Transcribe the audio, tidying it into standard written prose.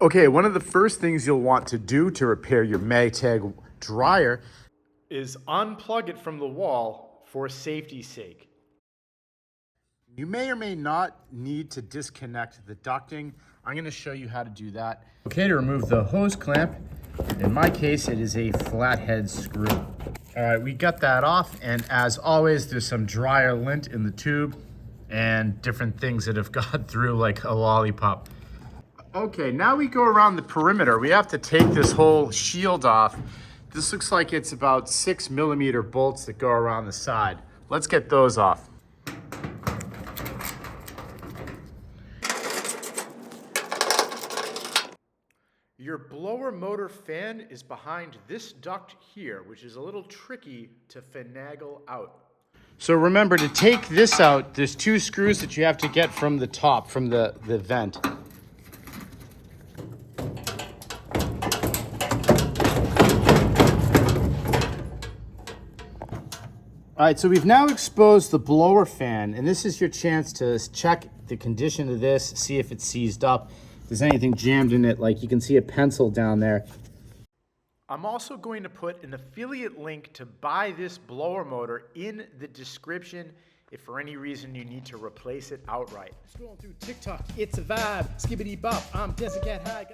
Okay, one of the first things you'll want to do to repair your Maytag dryer is unplug it from the wall for safety's sake. You may or may not need to disconnect the ducting. I'm going to show you how to do that. Okay, to remove the hose clamp, in my case, it is a flathead screw. All right, we got that off, and as always, there's some dryer lint in the tube and different things that have gone through like a lollipop. Okay, now we go around the perimeter. We have to take this whole shield off. This looks like it's about 6mm bolts that go around the side. Let's get those off. Your blower motor fan is behind this duct here, which is a little tricky to finagle out. So remember, to take this out, there's 2 screws that you have to get from the top, from the vent. All right, so we've now exposed the blower fan, and this is your chance to check the condition of this, see if it's seized up, if there's anything jammed in it, like you can see a pencil down there. I'm also going to put an affiliate link to buy this blower motor in the description if for any reason you need to replace it outright. Scrolling through TikTok, it's a vibe, skibbity bop, I'm dancing cat high.